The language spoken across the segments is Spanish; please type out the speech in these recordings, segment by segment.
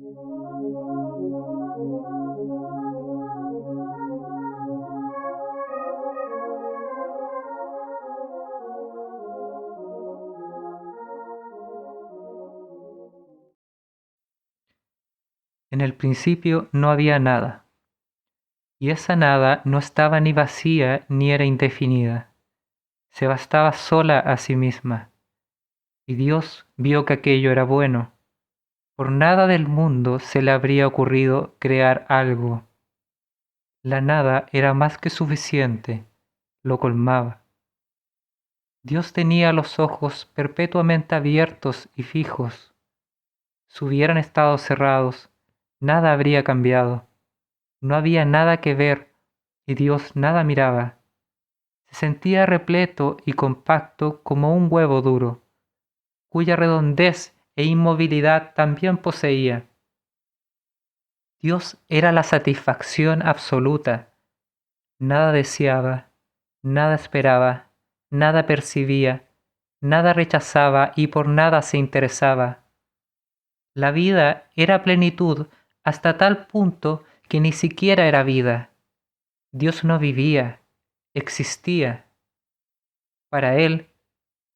En el principio no había nada, y esa nada no estaba ni vacía ni era indefinida, se bastaba sola a sí misma, y Dios vio que aquello era bueno. Por nada del mundo se le habría ocurrido crear algo. La nada era más que suficiente, lo colmaba. Dios tenía los ojos perpetuamente abiertos y fijos. Si hubieran estado cerrados, nada habría cambiado. No había nada que ver y Dios nada miraba. Se sentía repleto y compacto como un huevo duro, cuya redondez e inmovilidad también poseía. Dios era la satisfacción absoluta. Nada deseaba, nada esperaba, nada percibía, nada rechazaba y por nada se interesaba. La vida era plenitud hasta tal punto que ni siquiera era vida. Dios no vivía, existía. Para él,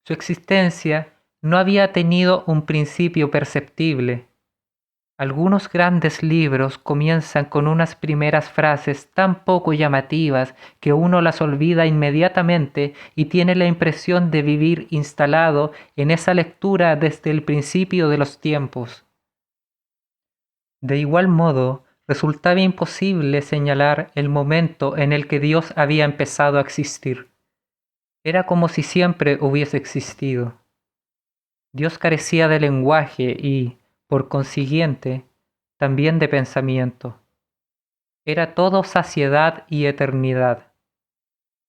su existencia no había tenido un principio perceptible. Algunos grandes libros comienzan con unas primeras frases tan poco llamativas que uno las olvida inmediatamente y tiene la impresión de vivir instalado en esa lectura desde el principio de los tiempos. De igual modo, resultaba imposible señalar el momento en el que Dios había empezado a existir. Era como si siempre hubiese existido. Dios carecía de lenguaje y, por consiguiente, también de pensamiento. Era todo saciedad y eternidad.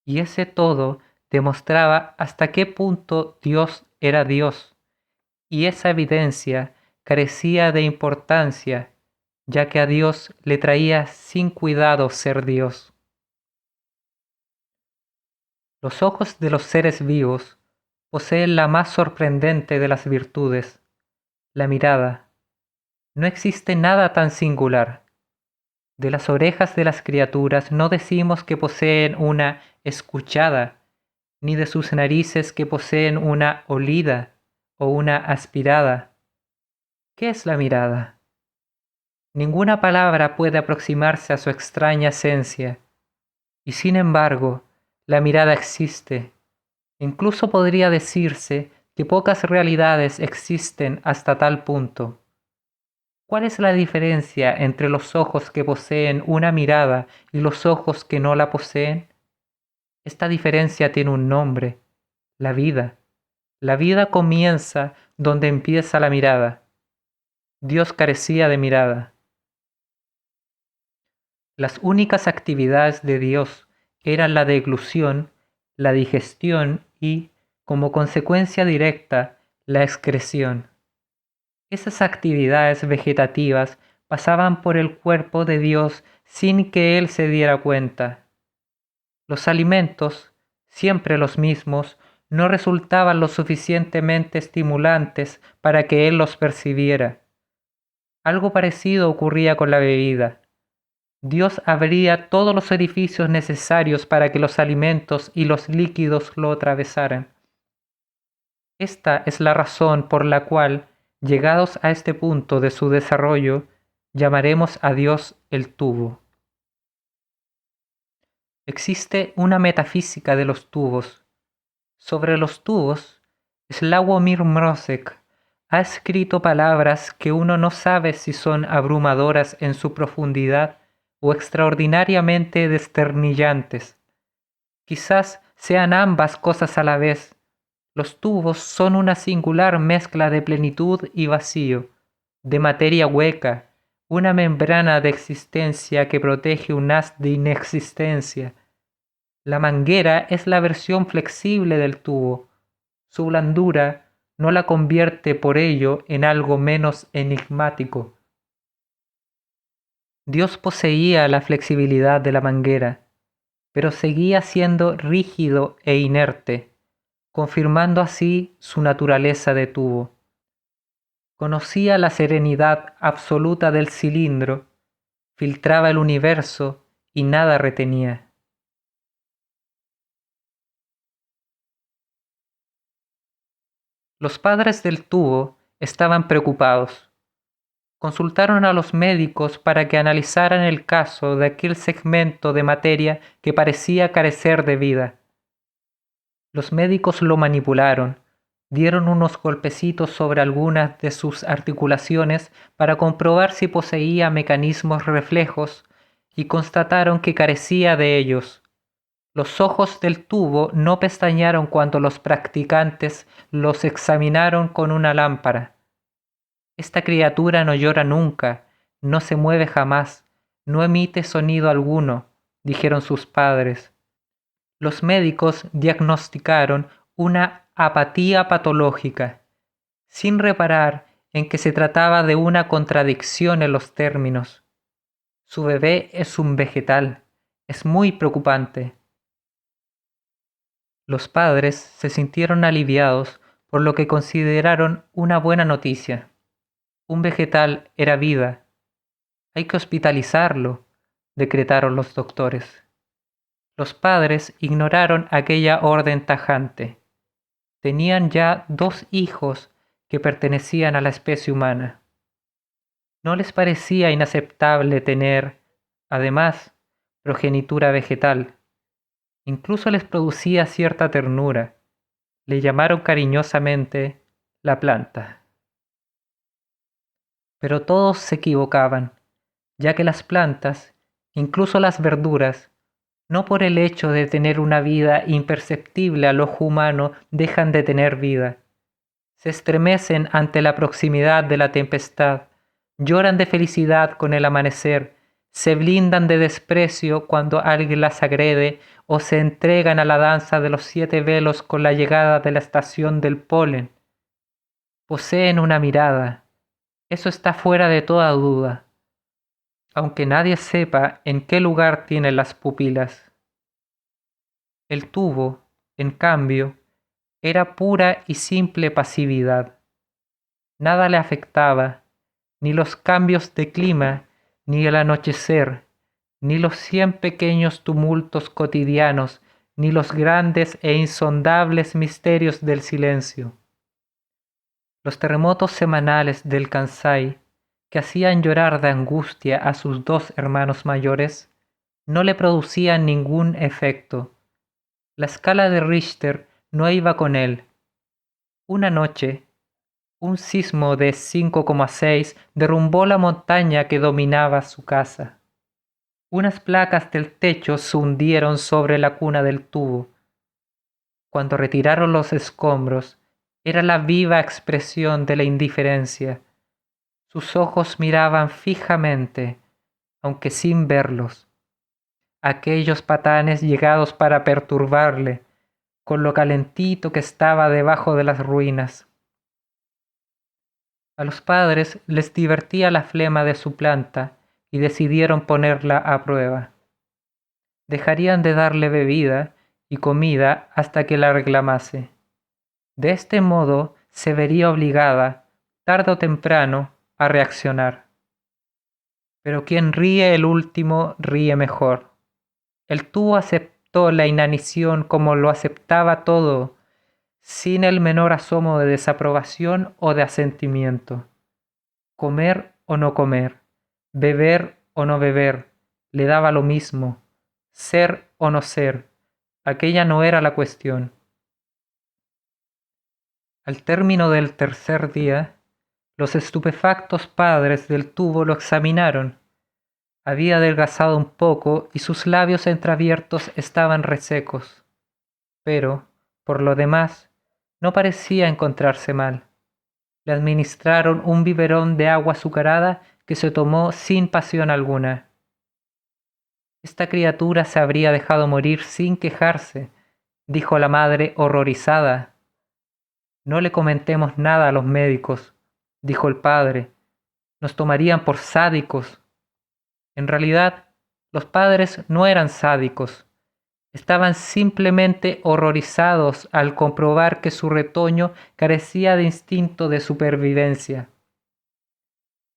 Y ese todo demostraba hasta qué punto Dios era Dios, y esa evidencia carecía de importancia, ya que a Dios le traía sin cuidado ser Dios. Los ojos de los seres vivos poseen la más sorprendente de las virtudes, la mirada. No existe nada tan singular. De las orejas de las criaturas no decimos que poseen una escuchada, ni de sus narices que poseen una olida o una aspirada. ¿Qué es la mirada? Ninguna palabra puede aproximarse a su extraña esencia, y sin embargo, la mirada existe. Incluso podría decirse que pocas realidades existen hasta tal punto. ¿Cuál es la diferencia entre los ojos que poseen una mirada y los ojos que no la poseen? Esta diferencia tiene un nombre: la vida. La vida comienza donde empieza la mirada. Dios carecía de mirada. Las únicas actividades de Dios eran la deglución, la digestión y, como consecuencia directa, la excreción. Esas actividades vegetativas pasaban por el cuerpo de Dios sin que Él se diera cuenta. Los alimentos, siempre los mismos, no resultaban lo suficientemente estimulantes para que Él los percibiera. Algo parecido ocurría con la bebida. Dios abría todos los orificios necesarios para que los alimentos y los líquidos lo atravesaran. Esta es la razón por la cual, llegados a este punto de su desarrollo, llamaremos a Dios el tubo. Existe una metafísica de los tubos. Sobre los tubos, Sławomir Mrózek ha escrito palabras que uno no sabe si son abrumadoras en su profundidad o extraordinariamente desternillantes. Quizás sean ambas cosas a la vez. Los tubos son una singular mezcla de plenitud y vacío, de materia hueca, una membrana de existencia que protege un haz de inexistencia. La manguera es la versión flexible del tubo. Su blandura no la convierte por ello en algo menos enigmático. Dios poseía la flexibilidad de la manguera, pero seguía siendo rígido e inerte, confirmando así su naturaleza de tubo. Conocía la serenidad absoluta del cilindro, filtraba el universo y nada retenía. Los padres del tubo estaban preocupados. Consultaron a los médicos para que analizaran el caso de aquel segmento de materia que parecía carecer de vida. Los médicos lo manipularon, dieron unos golpecitos sobre algunas de sus articulaciones para comprobar si poseía mecanismos reflejos y constataron que carecía de ellos. Los ojos del tubo no pestañearon cuando los practicantes los examinaron con una lámpara. Esta criatura no llora nunca, no se mueve jamás, no emite sonido alguno, dijeron sus padres. Los médicos diagnosticaron una apatía patológica, sin reparar en que se trataba de una contradicción en los términos. Su bebé es un vegetal, es muy preocupante. Los padres se sintieron aliviados por lo que consideraron una buena noticia. Un vegetal era vida. Hay que hospitalizarlo, decretaron los doctores. Los padres ignoraron aquella orden tajante. Tenían ya 2 hijos que pertenecían a la especie humana. No les parecía inaceptable tener, además, progenitura vegetal. Incluso les producía cierta ternura. Le llamaron cariñosamente la planta. Pero todos se equivocaban, ya que las plantas, incluso las verduras, no por el hecho de tener una vida imperceptible al ojo humano dejan de tener vida. Se estremecen ante la proximidad de la tempestad, lloran de felicidad con el amanecer, se blindan de desprecio cuando alguien las agrede o se entregan a la danza de los 7 velos con la llegada de la estación del polen. Poseen una mirada, eso está fuera de toda duda, aunque nadie sepa en qué lugar tienen las pupilas. El tubo, en cambio, era pura y simple pasividad. Nada le afectaba, ni los cambios de clima, ni el anochecer, ni los 100 pequeños tumultos cotidianos, ni los grandes e insondables misterios del silencio. Los terremotos semanales del Kansai, que hacían llorar de angustia a sus 2 hermanos mayores, no le producían ningún efecto. La escala de Richter no iba con él. Una noche, un sismo de 5,6 derrumbó la montaña que dominaba su casa. Unas placas del techo se hundieron sobre la cuna del tubo. Cuando retiraron los escombros, era la viva expresión de la indiferencia. Sus ojos miraban fijamente, aunque sin verlos. Aquellos patanes llegados para perturbarle, con lo calentito que estaba debajo de las ruinas. A los padres les divertía la flema de su planta y decidieron ponerla a prueba. Dejarían de darle bebida y comida hasta que la reclamase. De este modo se vería obligada, tarde o temprano, a reaccionar. Pero quien ríe el último ríe mejor. El tubo aceptó la inanición como lo aceptaba todo, sin el menor asomo de desaprobación o de asentimiento. Comer o no comer, beber o no beber, le daba lo mismo. Ser o no ser, aquella no era la cuestión. Al término del tercer día, los estupefactos padres del tubo lo examinaron. Había adelgazado un poco y sus labios entreabiertos estaban resecos. Pero, por lo demás, no parecía encontrarse mal. Le administraron un biberón de agua azucarada que se tomó sin pasión alguna. Esta criatura se habría dejado morir sin quejarse, dijo la madre horrorizada. No le comentemos nada a los médicos, dijo el padre. Nos tomarían por sádicos. En realidad, los padres no eran sádicos. Estaban simplemente horrorizados al comprobar que su retoño carecía de instinto de supervivencia.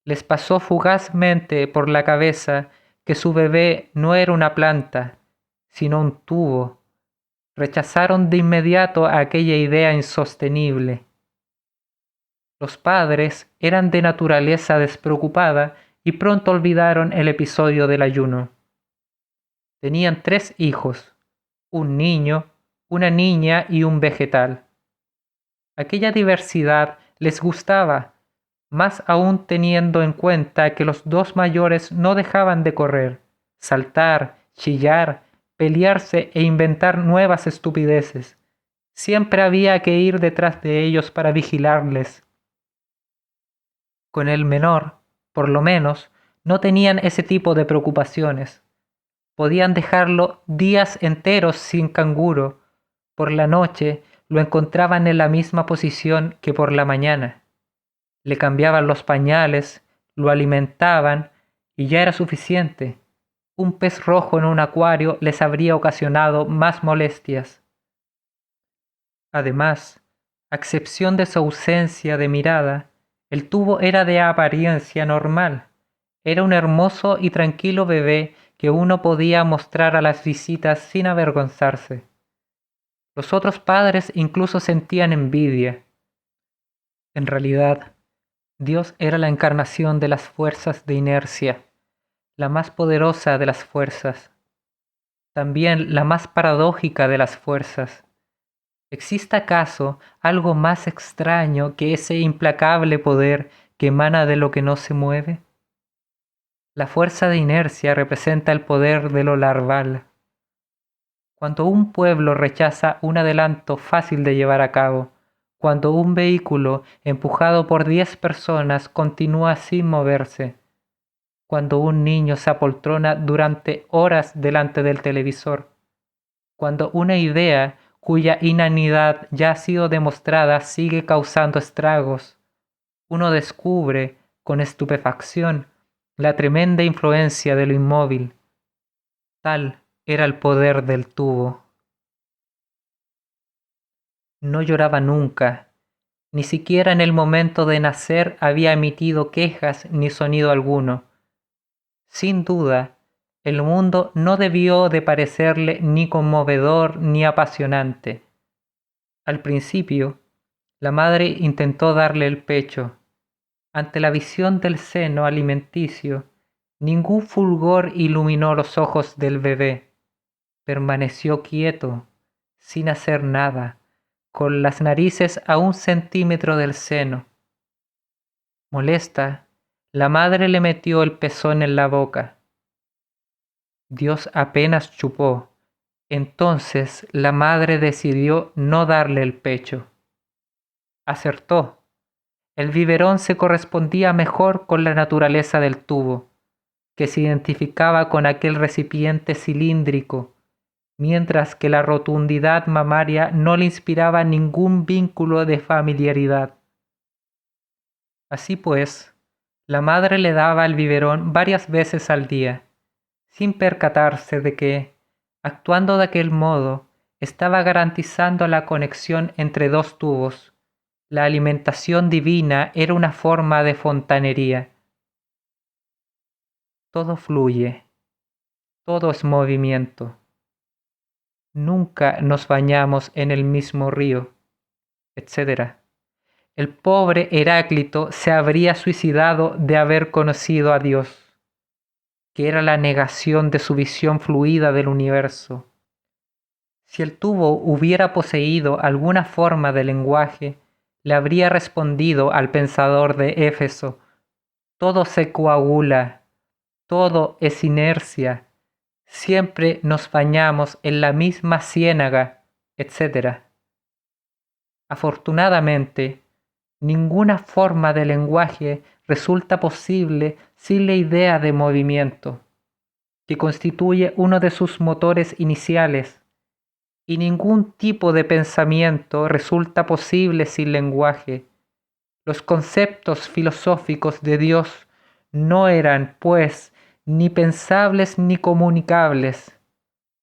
Les pasó fugazmente por la cabeza que su bebé no era una planta, sino un tubo. Rechazaron de inmediato aquella idea insostenible. Los padres eran de naturaleza despreocupada y pronto olvidaron el episodio del ayuno. Tenían 3 hijos, un niño, una niña y un vegetal. Aquella diversidad les gustaba, más aún teniendo en cuenta que los 2 mayores no dejaban de correr, saltar, chillar, pelearse e inventar nuevas estupideces. Siempre había que ir detrás de ellos para vigilarles. Con el menor, por lo menos, no tenían ese tipo de preocupaciones. Podían dejarlo días enteros sin canguro. Por la noche lo encontraban en la misma posición que por la mañana. Le cambiaban los pañales, lo alimentaban y ya era suficiente. Un pez rojo en un acuario les habría ocasionado más molestias. Además, a excepción de su ausencia de mirada, el tubo era de apariencia normal. Era un hermoso y tranquilo bebé que uno podía mostrar a las visitas sin avergonzarse. Los otros padres incluso sentían envidia. En realidad, Dios era la encarnación de las fuerzas de inercia, la más poderosa de las fuerzas, también la más paradójica de las fuerzas. ¿Existe acaso algo más extraño que ese implacable poder que emana de lo que no se mueve? La fuerza de inercia representa el poder de lo larval. Cuando un pueblo rechaza un adelanto fácil de llevar a cabo, cuando un vehículo empujado por 10 personas continúa sin moverse, cuando un niño se apoltrona durante horas delante del televisor, cuando una idea cuya inanidad ya ha sido demostrada sigue causando estragos, uno descubre con estupefacción la tremenda influencia de lo inmóvil. Tal era el poder del tubo. No lloraba nunca, ni siquiera en el momento de nacer había emitido quejas ni sonido alguno. Sin duda, el mundo no debió de parecerle ni conmovedor ni apasionante. Al principio, la madre intentó darle el pecho. Ante la visión del seno alimenticio, ningún fulgor iluminó los ojos del bebé. Permaneció quieto, sin hacer nada, con las narices a 1 centímetro del seno. Molesta, la madre le metió el pezón en la boca. Dios apenas chupó. Entonces la madre decidió no darle el pecho. Acertó. El biberón se correspondía mejor con la naturaleza del tubo, que se identificaba con aquel recipiente cilíndrico, mientras que la rotundidad mamaria no le inspiraba ningún vínculo de familiaridad. Así pues, la madre le daba el biberón varias veces al día, sin percatarse de que, actuando de aquel modo, estaba garantizando la conexión entre 2 tubos. La alimentación divina era una forma de fontanería. Todo fluye, todo es movimiento. Nunca nos bañamos en el mismo río, etc. El pobre Heráclito se habría suicidado de haber conocido a Dios, que era la negación de su visión fluida del universo. Si el tubo hubiera poseído alguna forma de lenguaje, le habría respondido al pensador de Éfeso: todo se coagula, todo es inercia, siempre nos bañamos en la misma ciénaga, etc. Afortunadamente, ninguna forma de lenguaje resulta posible sin la idea de movimiento, que constituye uno de sus motores iniciales, y ningún tipo de pensamiento resulta posible sin lenguaje. Los conceptos filosóficos de Dios no eran, pues, ni pensables ni comunicables.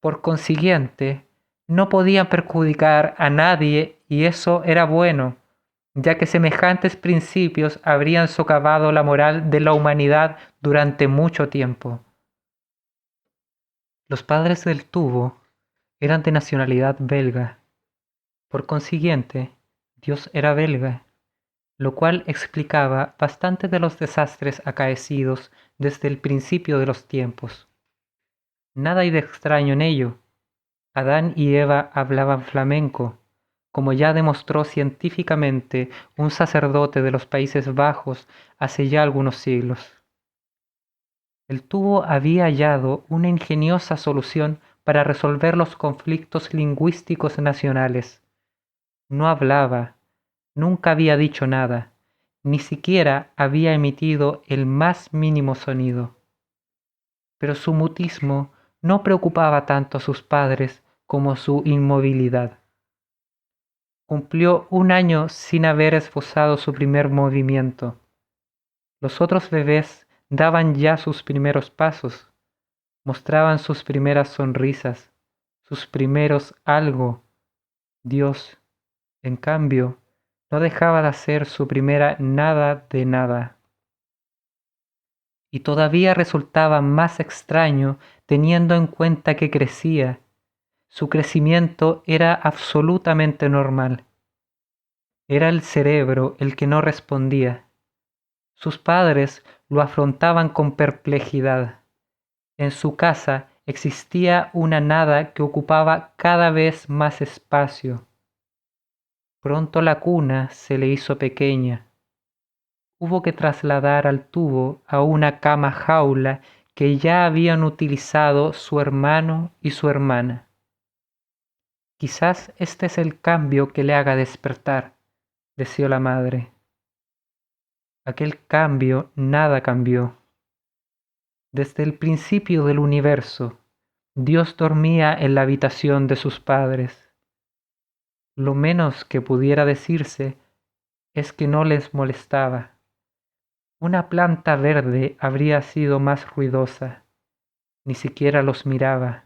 Por consiguiente, no podían perjudicar a nadie y eso era bueno. ya que semejantes principios habrían socavado la moral de la humanidad durante mucho tiempo. Los padres del tubo eran de nacionalidad belga. Por consiguiente, Dios era belga, lo cual explicaba bastante de los desastres acaecidos desde el principio de los tiempos. Nada hay de extraño en ello. Adán y Eva hablaban flamenco, como ya demostró científicamente un sacerdote de los Países Bajos hace ya algunos siglos. El tubo había hallado una ingeniosa solución para resolver los conflictos lingüísticos nacionales. No hablaba, nunca había dicho nada, ni siquiera había emitido el más mínimo sonido. Pero su mutismo no preocupaba tanto a sus padres como su inmovilidad. Cumplió un año sin haber esbozado su primer movimiento. Los otros bebés daban ya sus primeros pasos, mostraban sus primeras sonrisas, sus primeros algo. Dios, en cambio, no dejaba de hacer su primera nada de nada. Y todavía resultaba más extraño teniendo en cuenta que crecía. Su crecimiento era absolutamente normal. Era el cerebro el que no respondía. Sus padres lo afrontaban con perplejidad. En su casa existía una nada que ocupaba cada vez más espacio. Pronto la cuna se le hizo pequeña. Hubo que trasladar al tubo a una cama jaula que ya habían utilizado su hermano y su hermana. Quizás este es el cambio que le haga despertar, deseó la madre. Aquel cambio nada cambió. Desde el principio del universo, Dios dormía en la habitación de sus padres. Lo menos que pudiera decirse es que no les molestaba. Una planta verde habría sido más ruidosa. Ni siquiera los miraba.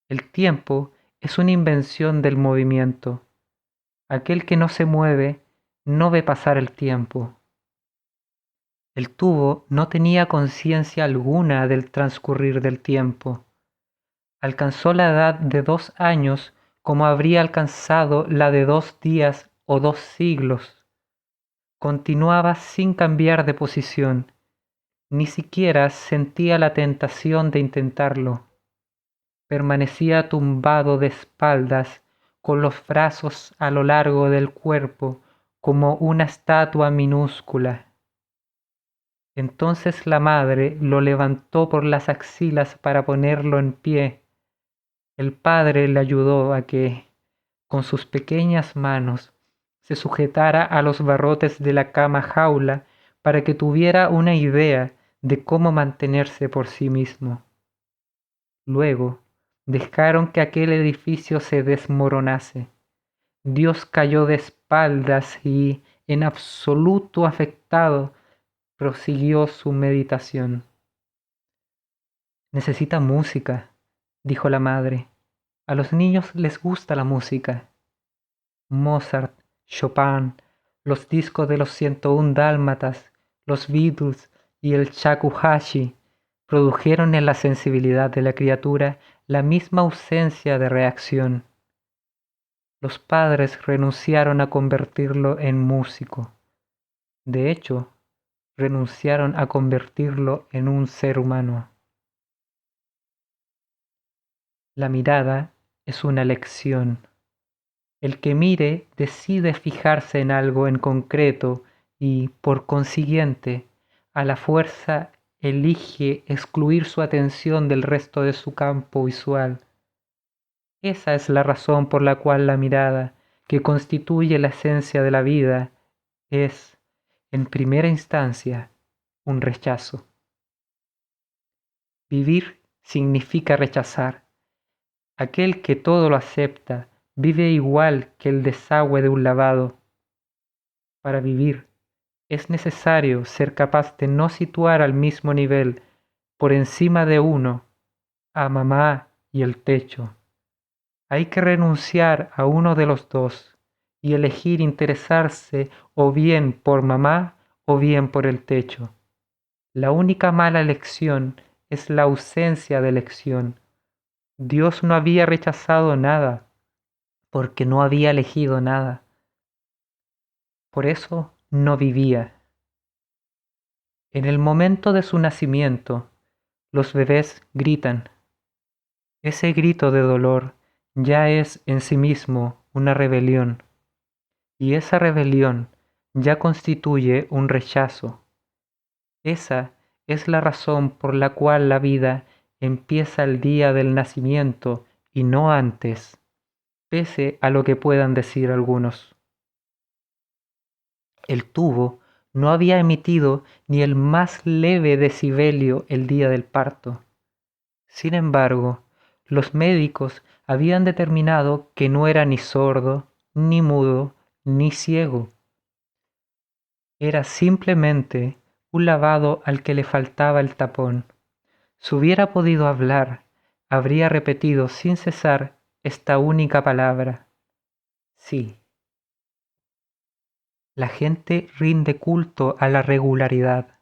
El tiempo es una invención del movimiento. Aquel que no se mueve no ve pasar el tiempo. El tubo no tenía conciencia alguna del transcurrir del tiempo. Alcanzó la edad de 2 años como habría alcanzado la de 2 días o 2 siglos. Continuaba sin cambiar de posición. Ni siquiera sentía la tentación de intentarlo. Permanecía tumbado de espaldas, con los brazos a lo largo del cuerpo, como una estatua minúscula. Entonces la madre lo levantó por las axilas para ponerlo en pie. El padre le ayudó a que, con sus pequeñas manos, se sujetara a los barrotes de la cama jaula para que tuviera una idea de cómo mantenerse por sí mismo. Luego, dejaron que aquel edificio se desmoronase. Dios cayó de espaldas y, en absoluto afectado, prosiguió su meditación. Necesita música, dijo la madre. A los niños les gusta la música. Mozart, Chopin, los discos de los 101 dálmatas, los Beatles y el shakuhachi produjeron en la sensibilidad de la criatura la misma ausencia de reacción. Los padres renunciaron a convertirlo en músico. De hecho, renunciaron a convertirlo en un ser humano. La mirada es una lección. El que mire decide fijarse en algo en concreto y, por consiguiente, a la fuerza elige excluir su atención del resto de su campo visual. Esa es la razón por la cual la mirada, que constituye la esencia de la vida, es, en primera instancia, un rechazo. Vivir significa rechazar. Aquel que todo lo acepta vive igual que el desagüe de un lavado. Para vivir es necesario ser capaz de no situar al mismo nivel, por encima de uno, a mamá y el techo. Hay que renunciar a uno de los dos y elegir interesarse o bien por mamá o bien por el techo. La única mala elección es la ausencia de elección. Dios no había rechazado nada, porque no había elegido nada. Por eso no vivía. En el momento de su nacimiento, los bebés gritan. Ese grito de dolor ya es en sí mismo una rebelión, y esa rebelión ya constituye un rechazo. Esa es la razón por la cual la vida empieza el día del nacimiento y no antes, pese a lo que puedan decir algunos. El tubo no había emitido ni el más leve decibelio el día del parto. Sin embargo, los médicos habían determinado que no era ni sordo, ni mudo, ni ciego. Era simplemente un lavado al que le faltaba el tapón. Si hubiera podido hablar, habría repetido sin cesar esta única palabra: sí. La gente rinde culto a la regularidad.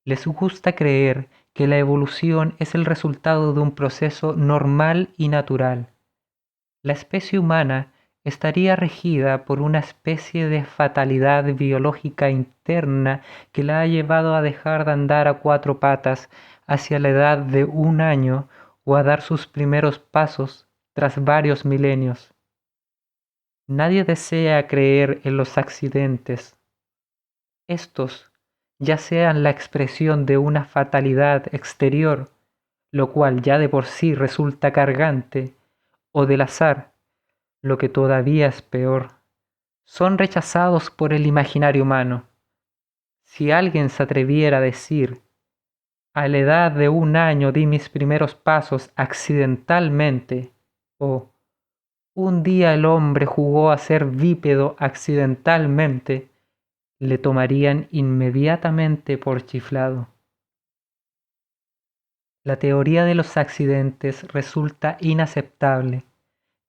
Les gusta creer que la evolución es el resultado de un proceso normal y natural. La especie humana estaría regida por una especie de fatalidad biológica interna que la ha llevado a dejar de andar a cuatro patas hacia la edad de 1 año o a dar sus primeros pasos tras varios milenios. Nadie desea creer en los accidentes. Estos, ya sean la expresión de una fatalidad exterior, lo cual ya de por sí resulta cargante, o del azar, lo que todavía es peor, son rechazados por el imaginario humano. Si alguien se atreviera a decir: a la edad de 1 año di mis primeros pasos accidentalmente, o un día el hombre jugó a ser bípedo accidentalmente, le tomarían inmediatamente por chiflado. La teoría de los accidentes resulta inaceptable,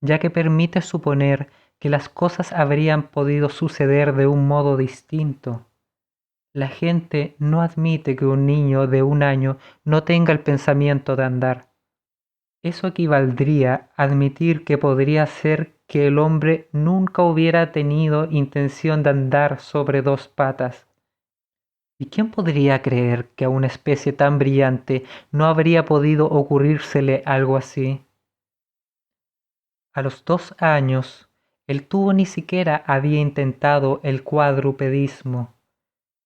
ya que permite suponer que las cosas habrían podido suceder de un modo distinto. La gente no admite que un niño de 1 año no tenga el pensamiento de andar. Eso equivaldría a admitir que podría ser que el hombre nunca hubiera tenido intención de andar sobre dos patas. ¿Y quién podría creer que a una especie tan brillante no habría podido ocurrírsele algo así? A los 2 años, el tubo ni siquiera había intentado el cuadrupedismo,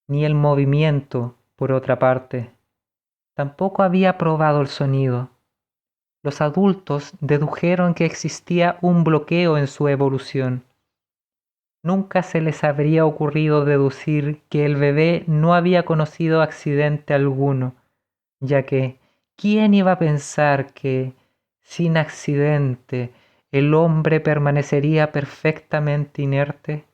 ni el movimiento, por otra parte. Tampoco había probado el sonido. Los adultos dedujeron que existía un bloqueo en su evolución. Nunca se les habría ocurrido deducir que el bebé no había conocido accidente alguno, ya que ¿quién iba a pensar que, sin accidente, el hombre permanecería perfectamente inerte?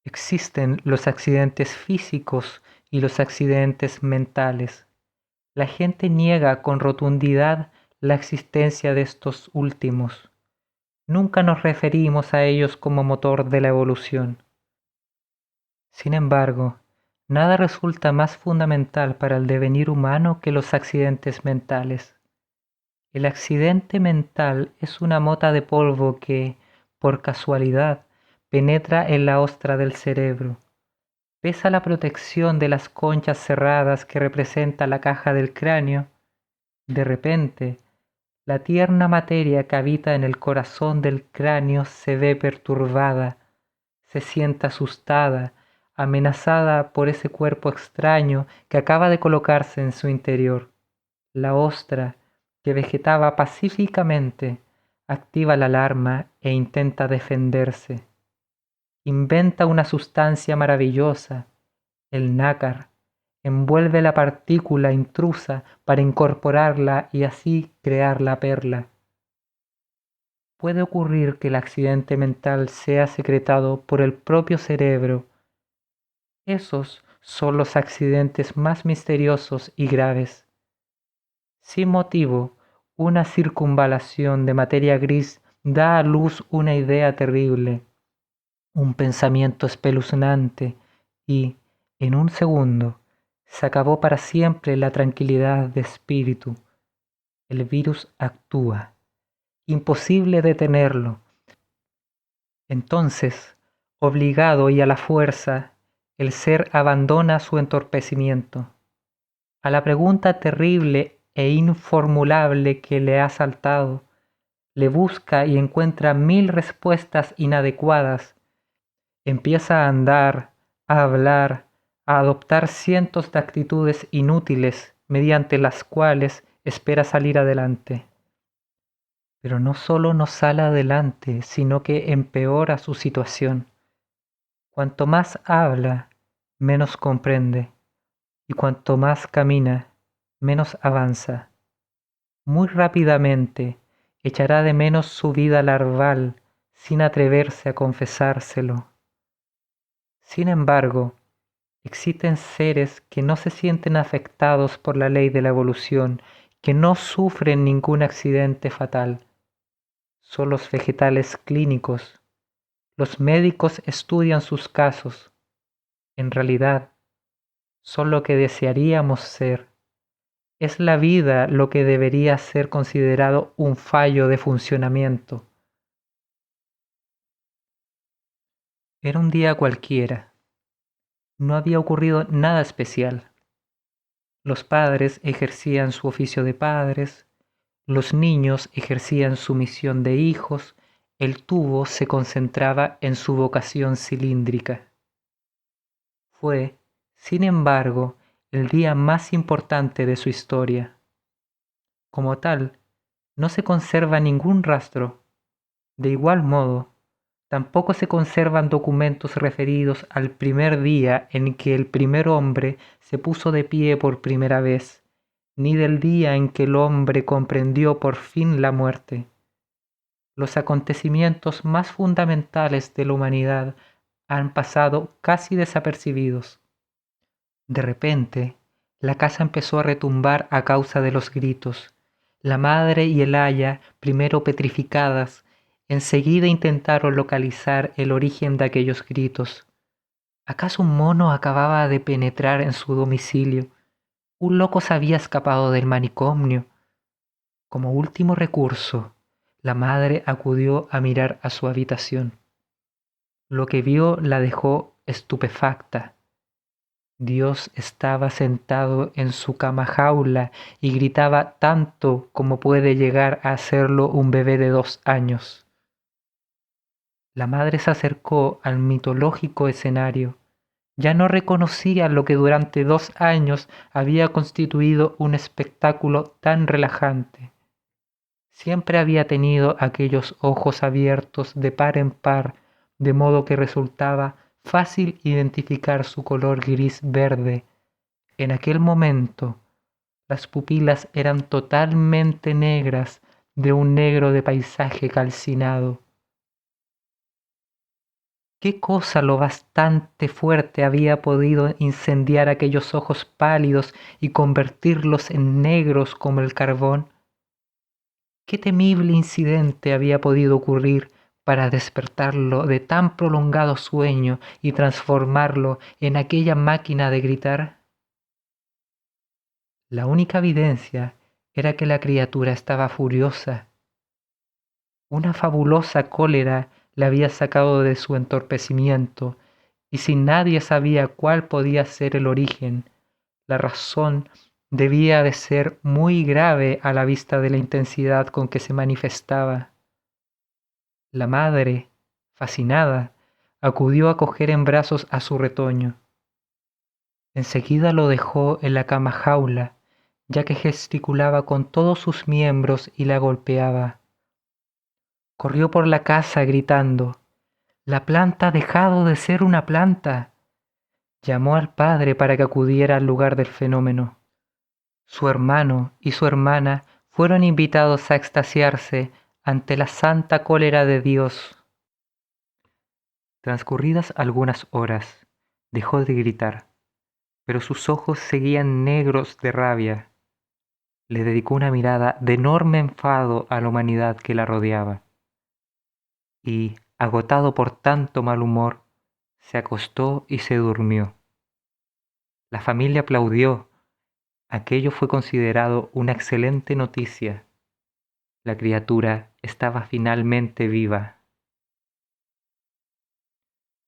Existen los accidentes físicos y los accidentes mentales. La gente niega con rotundidad la existencia de estos últimos. Nunca nos referimos a ellos como motor de la evolución. Sin embargo, nada resulta más fundamental para el devenir humano que los accidentes mentales. El accidente mental es una mota de polvo que, por casualidad, penetra en la ostra del cerebro. Pese a la protección de las conchas cerradas que representa la caja del cráneo, de repente, la tierna materia que habita en el corazón del cráneo se ve perturbada, se siente asustada, amenazada por ese cuerpo extraño que acaba de colocarse en su interior. La ostra, que vegetaba pacíficamente, activa la alarma e intenta defenderse. Inventa una sustancia maravillosa, el nácar, envuelve la partícula intrusa para incorporarla y así crear la perla. Puede ocurrir que el accidente mental sea secretado por el propio cerebro. Esos son los accidentes más misteriosos y graves. Sin motivo, una circunvalación de materia gris da a luz una idea terrible, un pensamiento espeluznante y, en un segundo, se acabó para siempre la tranquilidad de espíritu. El virus actúa. Imposible detenerlo. Entonces, obligado y a la fuerza, el ser abandona su entorpecimiento. A la pregunta terrible e informulable que le ha asaltado, le busca y encuentra 1000 respuestas inadecuadas. Empieza a andar, a hablar, a adoptar cientos de actitudes inútiles mediante las cuales espera salir adelante. Pero no solo no sale adelante, sino que empeora su situación. Cuanto más habla, menos comprende, y cuanto más camina, menos avanza. Muy rápidamente echará de menos su vida larval sin atreverse a confesárselo. Sin embargo, existen seres que no se sienten afectados por la ley de la evolución, que no sufren ningún accidente fatal. Son los vegetales clínicos. Los médicos estudian sus casos. En realidad, son lo que desearíamos ser. Es la vida lo que debería ser considerado un fallo de funcionamiento. Era un día cualquiera. No había ocurrido nada especial. Los padres ejercían su oficio de padres, los niños ejercían su misión de hijos, el tubo se concentraba en su vocación cilíndrica. Fue, sin embargo, el día más importante de su historia. Como tal, no se conserva ningún rastro. De igual modo, tampoco se conservan documentos referidos al primer día en que el primer hombre se puso de pie por primera vez, ni del día en que el hombre comprendió por fin la muerte. Los acontecimientos más fundamentales de la humanidad han pasado casi desapercibidos. De repente, la casa empezó a retumbar a causa de los gritos. La madre y el aya, primero petrificadas, enseguida intentaron localizar el origen de aquellos gritos. ¿Acaso un mono acababa de penetrar en su domicilio? ¿Un loco se había escapado del manicomio? Como último recurso, la madre acudió a mirar a su habitación. Lo que vio la dejó estupefacta. Dios estaba sentado en su cama jaula y gritaba tanto como puede llegar a hacerlo un bebé de 2 años. La madre se acercó al mitológico escenario. Ya no reconocía lo que durante 2 años había constituido un espectáculo tan relajante. Siempre había tenido aquellos ojos abiertos de par en par, de modo que resultaba fácil identificar su color gris-verde. En aquel momento, las pupilas eran totalmente negras, de un negro de paisaje calcinado. ¿Qué cosa lo bastante fuerte había podido incendiar aquellos ojos pálidos y convertirlos en negros como el carbón? ¿Qué temible incidente había podido ocurrir para despertarlo de tan prolongado sueño y transformarlo en aquella máquina de gritar? La única evidencia era que la criatura estaba furiosa. Una fabulosa cólera le había sacado de su entorpecimiento, y si nadie sabía cuál podía ser el origen, la razón debía de ser muy grave a la vista de la intensidad con que se manifestaba. La madre, fascinada, acudió a coger en brazos a su retoño. Enseguida lo dejó en la cama jaula, ya que gesticulaba con todos sus miembros y la golpeaba. Corrió por la casa gritando: «La planta ha dejado de ser una planta». Llamó al padre para que acudiera al lugar del fenómeno. Su hermano y su hermana fueron invitados a extasiarse ante la santa cólera de Dios. Transcurridas algunas horas, dejó de gritar, pero sus ojos seguían negros de rabia. Le dedicó una mirada de enorme enfado a la humanidad que la rodeaba. y, agotado por tanto mal humor, se acostó y se durmió. La familia aplaudió. Aquello fue considerado una excelente noticia. La criatura estaba finalmente viva.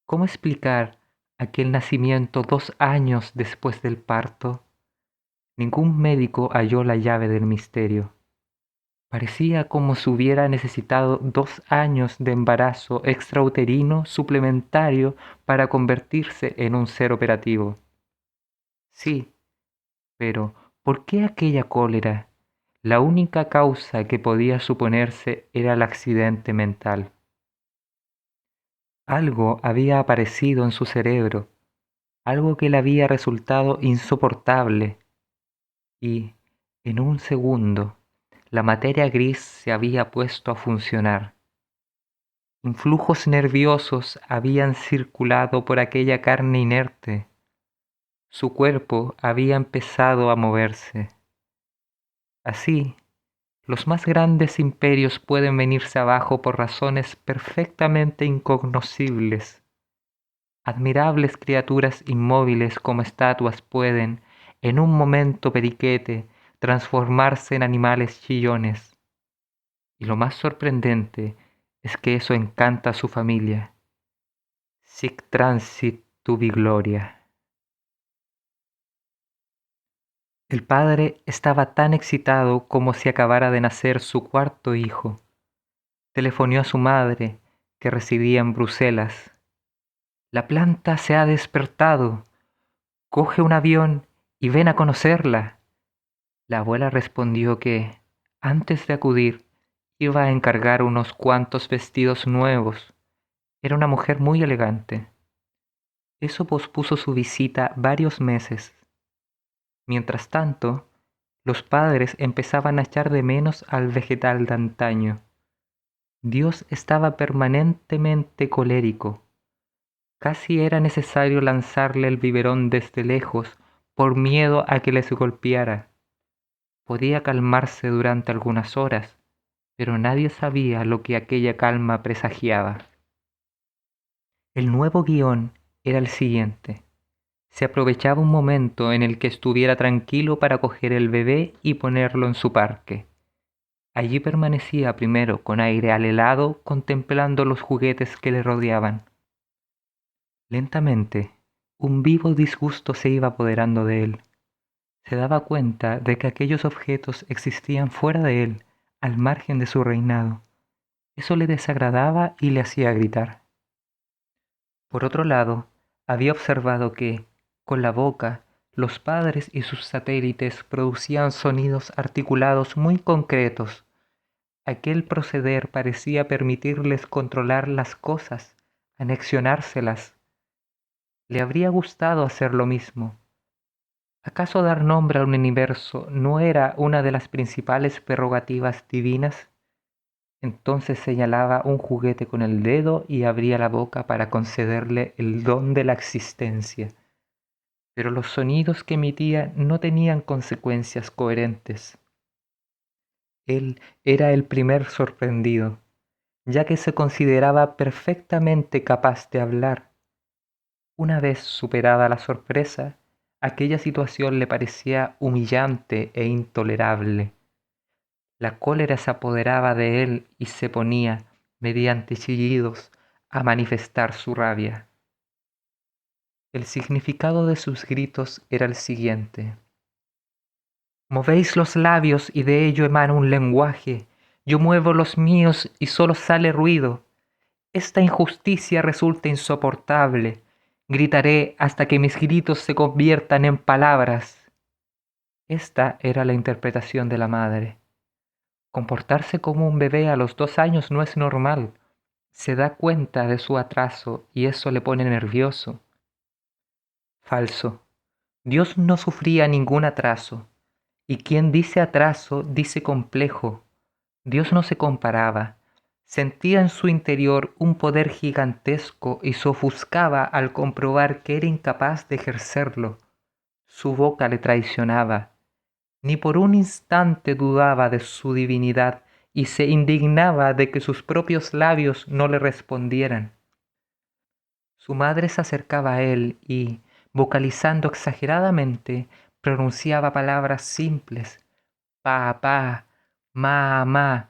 ¿Cómo explicar aquel nacimiento 2 años después del parto? Ningún médico halló la llave del misterio. Parecía como si hubiera necesitado 2 años de embarazo extrauterino suplementario para convertirse en un ser operativo. Sí, pero ¿por qué aquella cólera? La única causa que podía suponerse era el accidente mental. Algo había aparecido en su cerebro, algo que le había resultado insoportable, y, en un segundo, la materia gris se había puesto a funcionar. Influjos nerviosos habían circulado por aquella carne inerte. Su cuerpo había empezado a moverse. Así, los más grandes imperios pueden venirse abajo por razones perfectamente incognoscibles. Admirables criaturas inmóviles como estatuas pueden, en un momento periquete, transformarse en animales chillones. Y lo más sorprendente es que eso encanta a su familia. Sic transit tubi gloria. El padre estaba tan excitado como si acabara de nacer su 4.º hijo. Telefonió a su madre, que residía en Bruselas. La planta se ha despertado. Coge un avión y ven a conocerla. La abuela respondió que, antes de acudir, iba a encargar unos cuantos vestidos nuevos. Era una mujer muy elegante. Eso pospuso su visita varios meses. Mientras tanto, los padres empezaban a echar de menos al vegetal de antaño. Dios estaba permanentemente colérico. Casi era necesario lanzarle el biberón desde lejos por miedo a que les golpeara. Podía calmarse durante algunas horas, pero nadie sabía lo que aquella calma presagiaba. El nuevo guión era el siguiente. Se aprovechaba un momento en el que estuviera tranquilo para coger el bebé y ponerlo en su parque. Allí permanecía primero con aire alelado contemplando los juguetes que le rodeaban. Lentamente, un vivo disgusto se iba apoderando de él. Se daba cuenta de que aquellos objetos existían fuera de él, al margen de su reinado. Eso le desagradaba y le hacía gritar. Por otro lado, había observado que, con la boca, los padres y sus satélites producían sonidos articulados muy concretos. Aquel proceder parecía permitirles controlar las cosas, anexionárselas. Le habría gustado hacer lo mismo. ¿Acaso dar nombre a un universo no era una de las principales prerrogativas divinas? Entonces señalaba un juguete con el dedo y abría la boca para concederle el don de la existencia. Pero los sonidos que emitía no tenían consecuencias coherentes. Él era el primer sorprendido, ya que se consideraba perfectamente capaz de hablar. Una vez superada la sorpresa, aquella situación le parecía humillante e intolerable. La cólera se apoderaba de él y se ponía, mediante chillidos, a manifestar su rabia. El significado de sus gritos era el siguiente. Movéis los labios y de ello emana un lenguaje. Yo muevo los míos y solo sale ruido. Esta injusticia resulta insoportable. Gritaré hasta que mis gritos se conviertan en palabras. Esta era la interpretación de la madre. Comportarse como un bebé a los 2 años no es normal. Se da cuenta de su atraso y eso le pone nervioso. Falso. Dios no sufría ningún atraso. Y quien dice atraso, dice complejo. Dios no se comparaba. Sentía en su interior un poder gigantesco y se ofuscaba al comprobar que era incapaz de ejercerlo. Su boca le traicionaba. Ni por un instante dudaba de su divinidad y se indignaba de que sus propios labios no le respondieran. Su madre se acercaba a él y, vocalizando exageradamente, pronunciaba palabras simples: papá, mamá.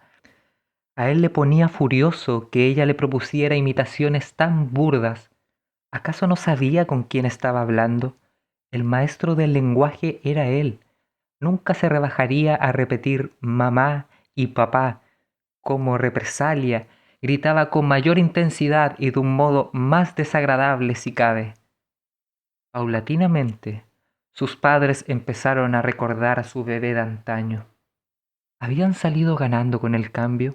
A él le ponía furioso que ella le propusiera imitaciones tan burdas. ¿Acaso no sabía con quién estaba hablando? El maestro del lenguaje era él. Nunca se rebajaría a repetir mamá y papá. Como represalia, gritaba con mayor intensidad y de un modo más desagradable si cabe. Paulatinamente, sus padres empezaron a recordar a su bebé de antaño. Habían salido ganando con el cambio.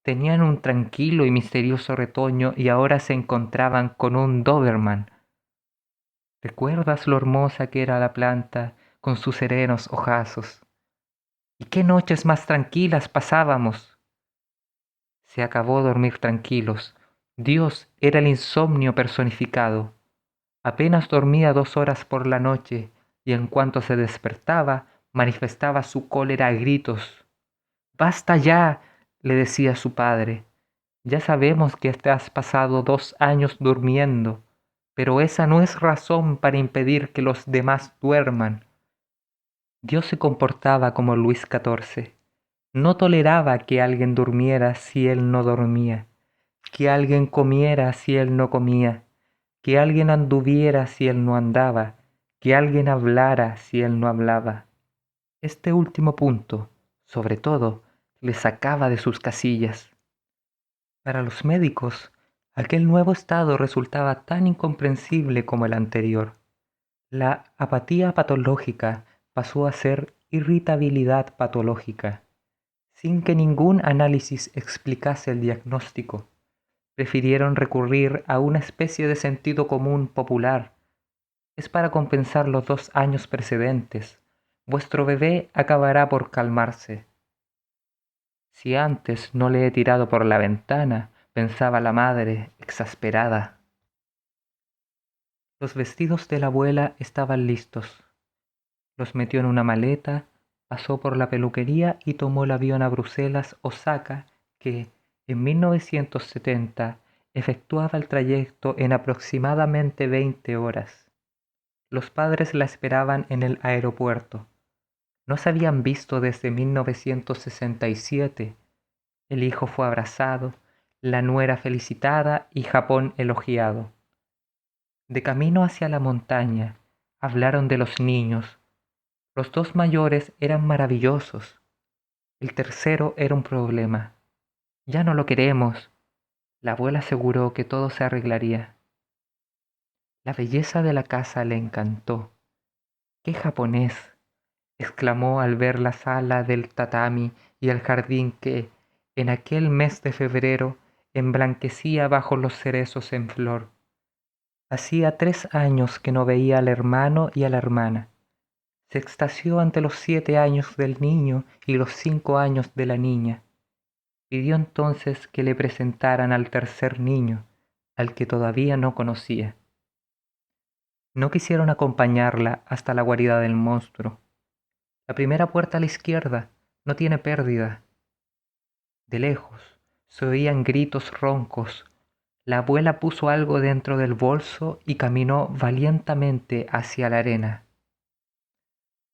Tenían un tranquilo y misterioso retoño y ahora se encontraban con un Doberman. ¿Recuerdas lo hermosa que era la planta con sus serenos ojazos? ¿Y qué noches más tranquilas pasábamos? Se acabó dormir tranquilos. Dios era el insomnio personificado. Apenas dormía 2 horas por la noche y en cuanto se despertaba manifestaba su cólera a gritos. «¡Basta ya!», le decía su padre. «Ya sabemos que te has pasado 2 años durmiendo, pero esa no es razón para impedir que los demás duerman». Dios se comportaba como Luis XIV. No toleraba que alguien durmiera si él no dormía, que alguien comiera si él no comía, que alguien anduviera si él no andaba, que alguien hablara si él no hablaba. Este último punto, sobre todo, le sacaba de sus casillas. Para los médicos, aquel nuevo estado resultaba tan incomprensible como el anterior. La apatía patológica pasó a ser irritabilidad patológica, sin que ningún análisis explicase el diagnóstico. Prefirieron recurrir a una especie de sentido común popular. Es para compensar los 2 años precedentes. Vuestro bebé acabará por calmarse. Si antes no le he tirado por la ventana, pensaba la madre, exasperada. Los vestidos de la abuela estaban listos. Los metió en una maleta, pasó por la peluquería y tomó el avión a Bruselas-Osaka, que, en 1970, efectuaba el trayecto en aproximadamente 20 horas. Los padres la esperaban en el aeropuerto. No se habían visto desde 1967. El hijo fue abrazado, la nuera felicitada y Japón elogiado. De camino hacia la montaña, hablaron de los niños. Los 2 mayores eran maravillosos. El tercero era un problema. «Ya no lo queremos». La abuela aseguró que todo se arreglaría. La belleza de la casa le encantó. «¡Qué japonés!», exclamó al ver la sala del tatami y el jardín que, en aquel mes de febrero, emblanquecía bajo los cerezos en flor. Hacía 3 años que no veía al hermano y a la hermana. Se extasió ante los 7 años del niño y los 5 años de la niña. Pidió entonces que le presentaran al tercer niño, al que todavía no conocía. No quisieron acompañarla hasta la guarida del monstruo. «La primera puerta a la izquierda, no tiene pérdida». De lejos se oían gritos roncos. La abuela puso algo dentro del bolso y caminó valientemente hacia la arena.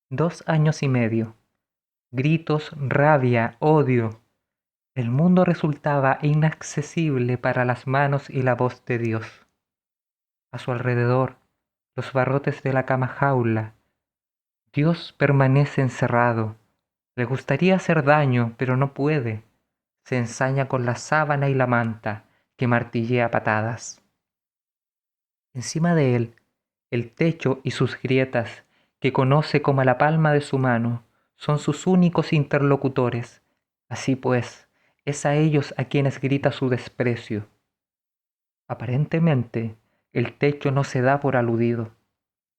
2 años y medio. Gritos, rabia, odio. El mundo resultaba inaccesible para las manos y la voz de Dios. A su alrededor, los barrotes de la cama jaula. Dios permanece encerrado. Le gustaría hacer daño, pero no puede. Se ensaña con la sábana y la manta, que martillea a patadas. Encima de él, el techo y sus grietas, que conoce como a la palma de su mano, son sus únicos interlocutores. Así pues, es a ellos a quienes grita su desprecio. Aparentemente, el techo no se da por aludido.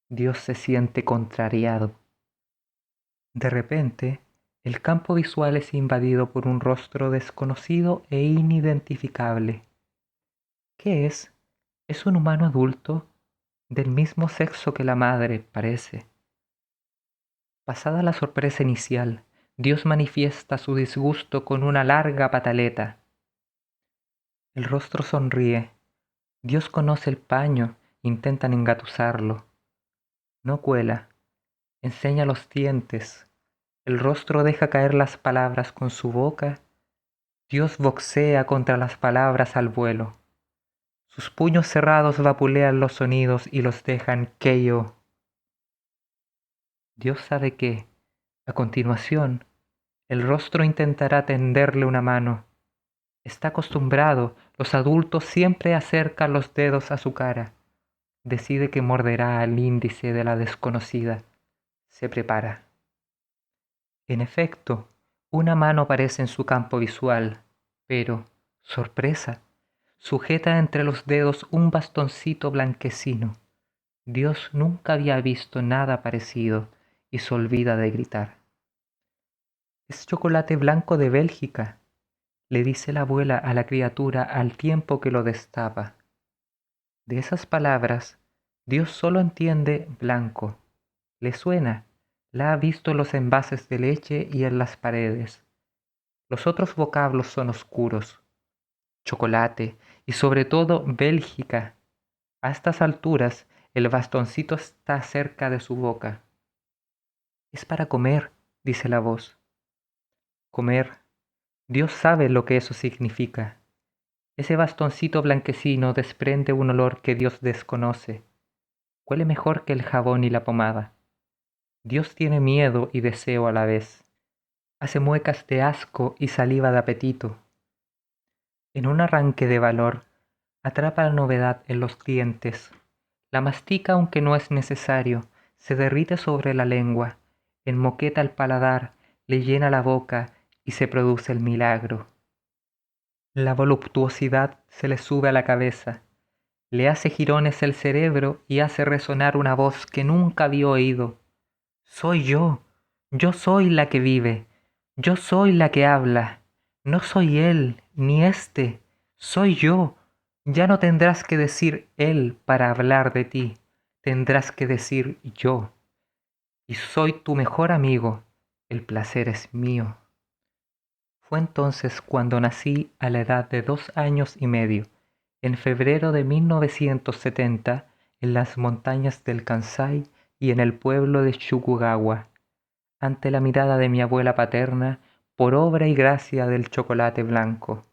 Dios se siente contrariado. De repente, el campo visual es invadido por un rostro desconocido e inidentificable. ¿Qué es? ¿Es un humano adulto? Del mismo sexo que la madre, parece. Pasada la sorpresa inicial, Dios manifiesta su disgusto con una larga pataleta. El rostro sonríe. Dios conoce el paño, intentan engatusarlo. No cuela, enseña los dientes. El rostro deja caer las palabras con su boca. Dios boxea contra las palabras al vuelo. Sus puños cerrados vapulean los sonidos y los dejan KO. Dios sabe que, a continuación, el rostro intentará tenderle una mano. Está acostumbrado, los adultos siempre acercan los dedos a su cara. Decide que morderá al índice de la desconocida. Se prepara. En efecto, una mano aparece en su campo visual, pero, sorpresa, sujeta entre los dedos un bastoncito blanquecino. Dios nunca había visto nada parecido y se olvida de gritar. Es chocolate blanco de Bélgica, le dice la abuela a la criatura al tiempo que lo destapa. De esas palabras, Dios solo entiende blanco. Le suena, la ha visto en los envases de leche y en las paredes. Los otros vocablos son oscuros. Chocolate y sobre todo Bélgica. A estas alturas, el bastoncito está cerca de su boca. Es para comer, dice la voz. Comer. Dios sabe lo que eso significa. Ese bastoncito blanquecino desprende un olor que Dios desconoce. Huele mejor que el jabón y la pomada. Dios tiene miedo y deseo a la vez. Hace muecas de asco y saliva de apetito. En un arranque de valor, atrapa la novedad en los dientes. La mastica aunque no es necesario, se derrite sobre la lengua, enmoqueta el paladar, le llena la boca y se produce el milagro. La voluptuosidad se le sube a la cabeza, le hace jirones el cerebro y hace resonar una voz que nunca había oído. Soy yo soy la que vive, yo soy la que habla, no soy él ni éste, soy yo. Ya no tendrás que decir él para hablar de ti, tendrás que decir yo. Y soy tu mejor amigo, el placer es mío. Fue entonces cuando nací a la edad de 2 años y medio, en febrero de 1970, en las montañas del Kansai y en el pueblo de Shukugawa, ante la mirada de mi abuela paterna, por obra y gracia del chocolate blanco.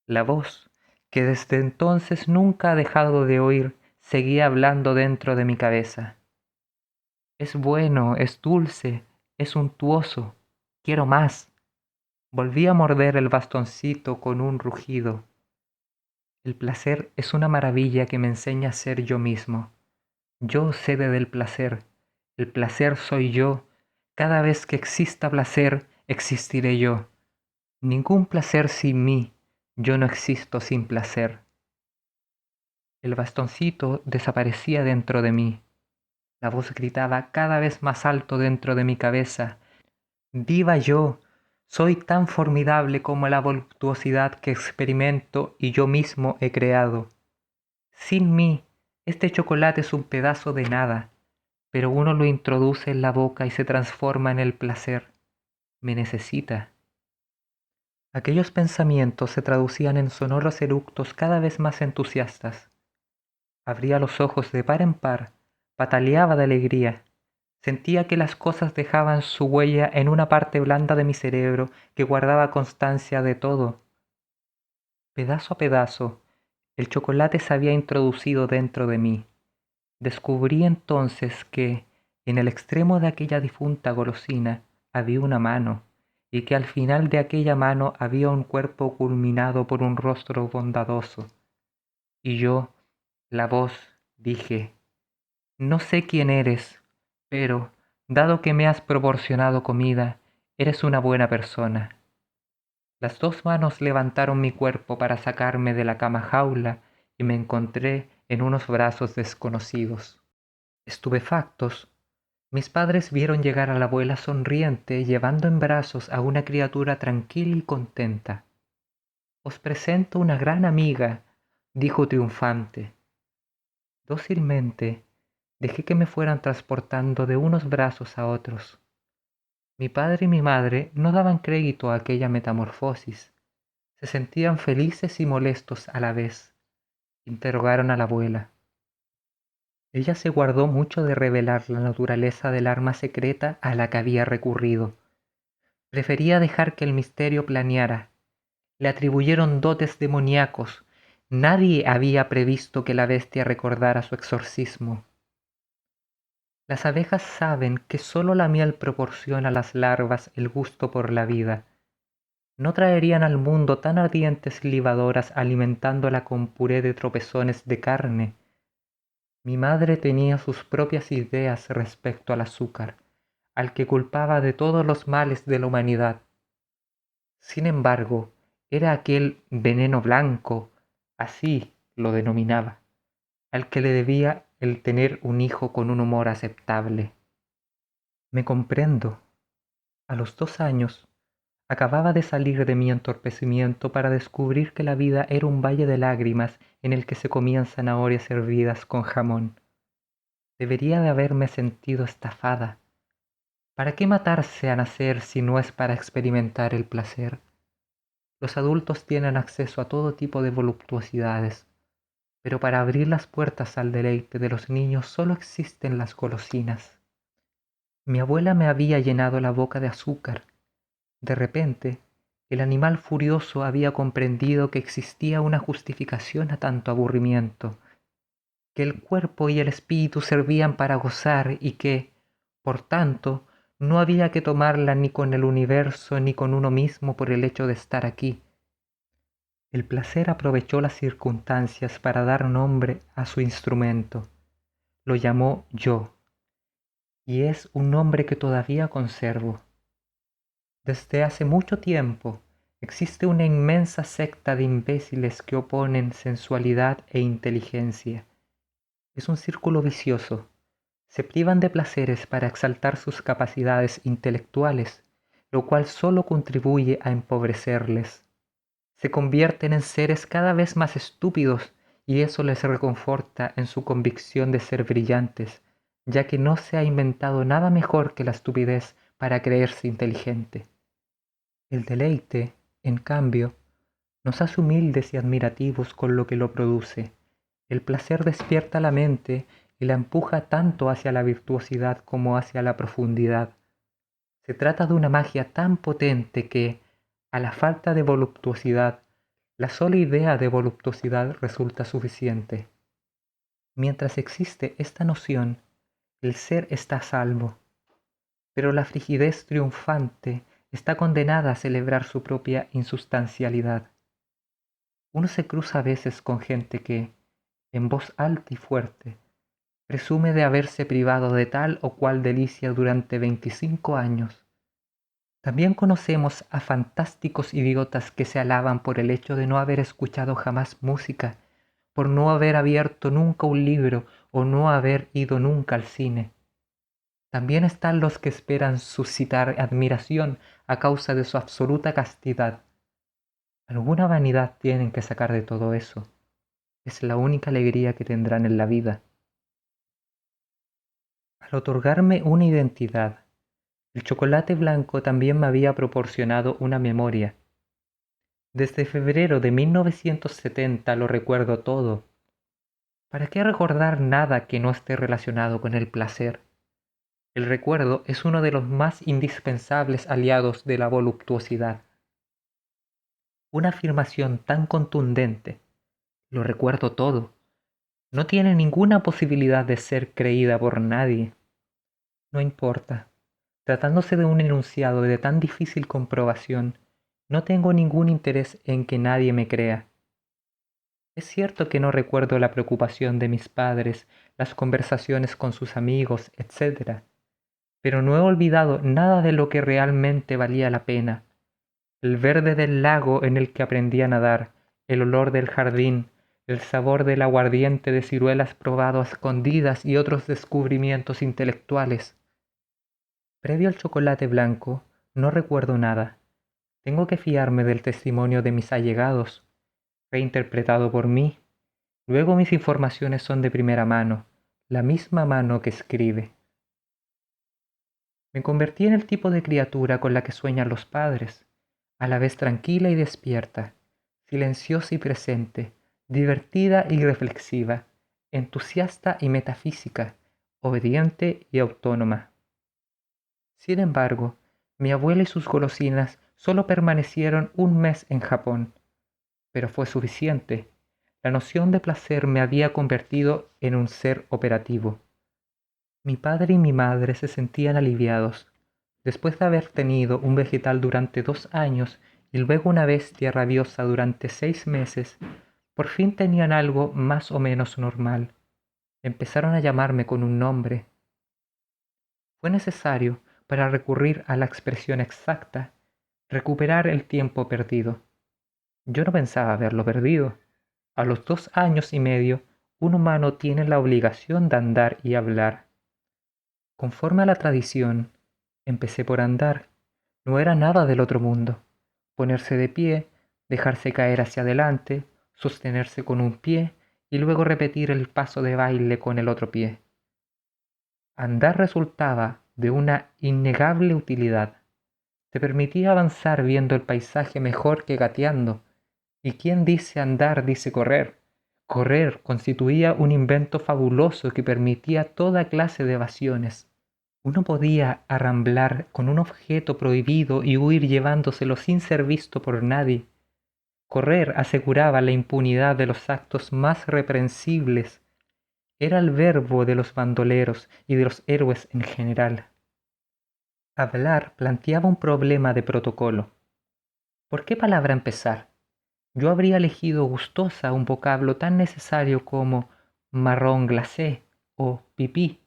La voz, que desde entonces nunca ha dejado de oír, seguía hablando dentro de mi cabeza. Es bueno, es dulce, es untuoso, quiero más. Volví a morder el bastoncito con un rugido. El placer es una maravilla que me enseña a ser yo mismo. Yo sede del placer. El placer soy yo. Cada vez que exista placer, existiré yo. Ningún placer sin mí. Yo no existo sin placer. El bastoncito desaparecía dentro de mí. La voz gritaba cada vez más alto dentro de mi cabeza. ¡Viva yo! Soy tan formidable como la voluptuosidad que experimento y yo mismo he creado. Sin mí, este chocolate es un pedazo de nada, pero uno lo introduce en la boca y se transforma en el placer. Me necesita. Aquellos pensamientos se traducían en sonoros eructos cada vez más entusiastas. Abría los ojos de par en par, pataleaba de alegría. Sentía que las cosas dejaban su huella en una parte blanda de mi cerebro que guardaba constancia de todo. Pedazo a pedazo, el chocolate se había introducido dentro de mí. Descubrí entonces que, en el extremo de aquella difunta golosina, había una mano, y que al final de aquella mano había un cuerpo culminado por un rostro bondadoso. Y yo, la voz, dije, no sé quién eres, pero, dado que me has proporcionado comida, eres una buena persona. Las dos manos levantaron mi cuerpo para sacarme de la cama jaula y me encontré en unos brazos desconocidos. Estupefactos, mis padres vieron llegar a la abuela sonriente llevando en brazos a una criatura tranquila y contenta. Os presento una gran amiga, dijo triunfante. Dócilmente dejé que me fueran transportando de unos brazos a otros. Mi padre y mi madre no daban crédito a aquella metamorfosis. Se sentían felices y molestos a la vez. Interrogaron a la abuela. Ella se guardó mucho de revelar la naturaleza del arma secreta a la que había recurrido. Prefería dejar que el misterio planeara. Le atribuyeron dotes demoníacos. Nadie había previsto que la bestia recordara su exorcismo. Las abejas saben que sólo la miel proporciona a las larvas el gusto por la vida. No traerían al mundo tan ardientes libadoras alimentándola con puré de tropezones de carne. Mi madre tenía sus propias ideas respecto al azúcar, al que culpaba de todos los males de la humanidad. Sin embargo, era aquel veneno blanco, así lo denominaba, al que le debía el tener un hijo con un humor aceptable. Me comprendo. A los 2 años, acababa de salir de mi entorpecimiento para descubrir que la vida era un valle de lágrimas en el que se comían zanahorias hervidas con jamón. Debería de haberme sentido estafada. ¿Para qué matarse a nacer si no es para experimentar el placer? Los adultos tienen acceso a todo tipo de voluptuosidades, pero para abrir las puertas al deleite de los niños solo existen las golosinas. Mi abuela me había llenado la boca de azúcar. De repente, el animal furioso había comprendido que existía una justificación a tanto aburrimiento, que el cuerpo y el espíritu servían para gozar y que, por tanto, no había que tomarla ni con el universo ni con uno mismo por el hecho de estar aquí. El placer aprovechó las circunstancias para dar nombre a su instrumento. Lo llamó yo, y es un nombre que todavía conservo. Desde hace mucho tiempo existe una inmensa secta de imbéciles que oponen sensualidad e inteligencia. Es un círculo vicioso. Se privan de placeres para exaltar sus capacidades intelectuales, lo cual solo contribuye a empobrecerles. Se convierten en seres cada vez más estúpidos y eso les reconforta en su convicción de ser brillantes, ya que no se ha inventado nada mejor que la estupidez para creerse inteligente. El deleite, en cambio, nos hace humildes y admirativos con lo que lo produce. El placer despierta la mente y la empuja tanto hacia la virtuosidad como hacia la profundidad. Se trata de una magia tan potente que, a la falta de voluptuosidad, la sola idea de voluptuosidad resulta suficiente. Mientras existe esta noción, el ser está a salvo, pero la frigidez triunfante está condenada a celebrar su propia insustancialidad. Uno se cruza a veces con gente que, en voz alta y fuerte, presume de haberse privado de tal o cual delicia durante 25 años. También conocemos a fantásticos idiotas que se alaban por el hecho de no haber escuchado jamás música, por no haber abierto nunca un libro o no haber ido nunca al cine. También están los que esperan suscitar admiración a causa de su absoluta castidad. Alguna vanidad tienen que sacar de todo eso. Es la única alegría que tendrán en la vida. Al otorgarme una identidad, el chocolate blanco también me había proporcionado una memoria. Desde febrero de 1970 lo recuerdo todo. ¿Para qué recordar nada que no esté relacionado con el placer? El recuerdo es uno de los más indispensables aliados de la voluptuosidad. Una afirmación tan contundente, lo recuerdo todo, no tiene ninguna posibilidad de ser creída por nadie. No importa. Tratándose de un enunciado de tan difícil comprobación, no tengo ningún interés en que nadie me crea. Es cierto que no recuerdo la preocupación de mis padres, las conversaciones con sus amigos, etc. Pero no he olvidado nada de lo que realmente valía la pena. El verde del lago en el que aprendí a nadar, el olor del jardín, el sabor del aguardiente de ciruelas probado a escondidas y otros descubrimientos intelectuales. Previo al chocolate blanco, no recuerdo nada. Tengo que fiarme del testimonio de mis allegados, reinterpretado por mí. Luego mis informaciones son de primera mano, la misma mano que escribe. Me convertí en el tipo de criatura con la que sueñan los padres, a la vez tranquila y despierta, silenciosa y presente, divertida y reflexiva, entusiasta y metafísica, obediente y autónoma. Sin embargo, mi abuela y sus golosinas solo permanecieron un mes en Japón, pero fue suficiente. La noción de placer me había convertido en un ser operativo. Mi padre y mi madre se sentían aliviados. Después de haber tenido un vegetal durante 2 años y luego una bestia rabiosa durante 6 meses, por fin tenían algo más o menos normal. Empezaron a llamarme con un nombre. Fue necesario, para recurrir a la expresión exacta, recuperar el tiempo perdido. Yo no pensaba haberlo perdido. A los 2 años y medio, un humano tiene la obligación de andar y hablar. Conforme a la tradición, empecé por andar. No era nada del otro mundo. Ponerse de pie, dejarse caer hacia adelante, sostenerse con un pie y luego repetir el paso de baile con el otro pie. Andar resultaba de una innegable utilidad. Te permitía avanzar viendo el paisaje mejor que gateando. Y quien dice andar dice correr. Correr constituía un invento fabuloso que permitía toda clase de evasiones. Uno podía arramblar con un objeto prohibido y huir llevándoselo sin ser visto por nadie. Correr aseguraba la impunidad de los actos más reprensibles. Era el verbo de los bandoleros y de los héroes en general. Hablar planteaba un problema de protocolo. ¿Por qué palabra empezar? Yo habría elegido gustosa un vocablo tan necesario como marrón glacé o pipí,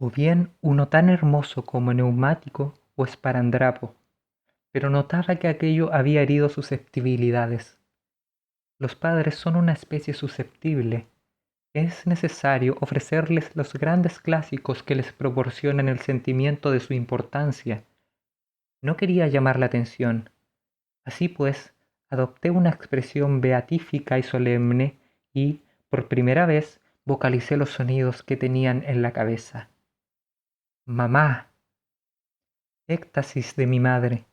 o bien uno tan hermoso como neumático o esparadrapo, pero notaba que aquello había herido susceptibilidades. Los padres son una especie susceptible. Es necesario ofrecerles los grandes clásicos que les proporcionan el sentimiento de su importancia. No quería llamar la atención. Así pues, adopté una expresión beatífica y solemne y, por primera vez, vocalicé los sonidos que tenían en la cabeza. Mamá. Éxtasis de mi madre.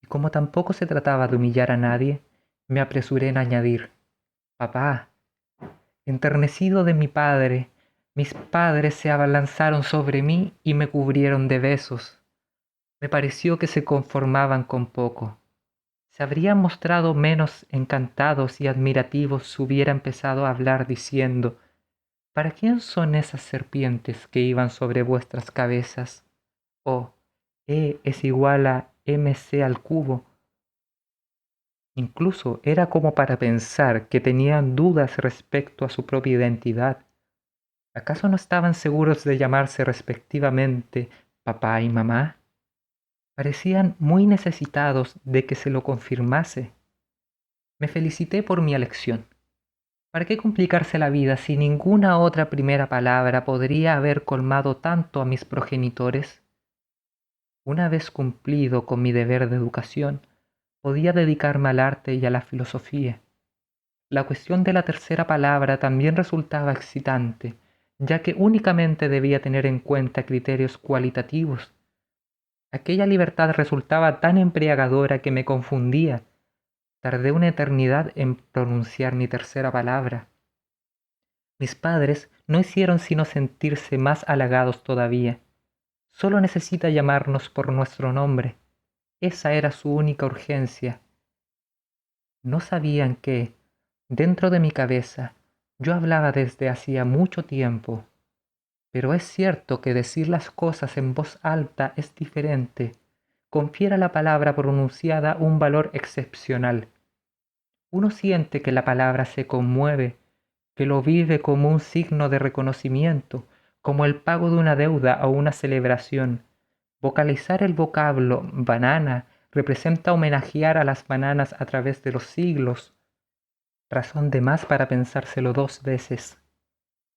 Y como tampoco se trataba de humillar a nadie, me apresuré en añadir, papá. Enternecido de mi padre, mis padres se abalanzaron sobre mí y me cubrieron de besos. Me pareció que se conformaban con poco. Se habrían mostrado menos encantados y admirativos si hubiera empezado a hablar diciendo, ¿para quién son esas serpientes que iban sobre vuestras cabezas? O E es igual a mc al cubo. Incluso era como para pensar que tenían dudas respecto a su propia identidad. ¿Acaso no estaban seguros de llamarse respectivamente papá y mamá? Parecían muy necesitados de que se lo confirmase. Me felicité por mi elección. ¿Para qué complicarse la vida si ninguna otra primera palabra podría haber colmado tanto a mis progenitores? Una vez cumplido con mi deber de educación, podía dedicarme al arte y a la filosofía. La cuestión de la tercera palabra también resultaba excitante, ya que únicamente debía tener en cuenta criterios cualitativos. Aquella libertad resultaba tan embriagadora que me confundía. Tardé una eternidad en pronunciar mi tercera palabra. Mis padres no hicieron sino sentirse más halagados todavía. Solo necesita llamarnos por nuestro nombre. Esa era su única urgencia. No sabían que, dentro de mi cabeza, yo hablaba desde hacía mucho tiempo. Pero es cierto que decir las cosas en voz alta es diferente. Confiere a la palabra pronunciada un valor excepcional. Uno siente que la palabra se conmueve, que lo vive como un signo de reconocimiento, como el pago de una deuda o una celebración. Vocalizar el vocablo banana representa homenajear a las bananas a través de los siglos, razón de más para pensárselo 2 veces.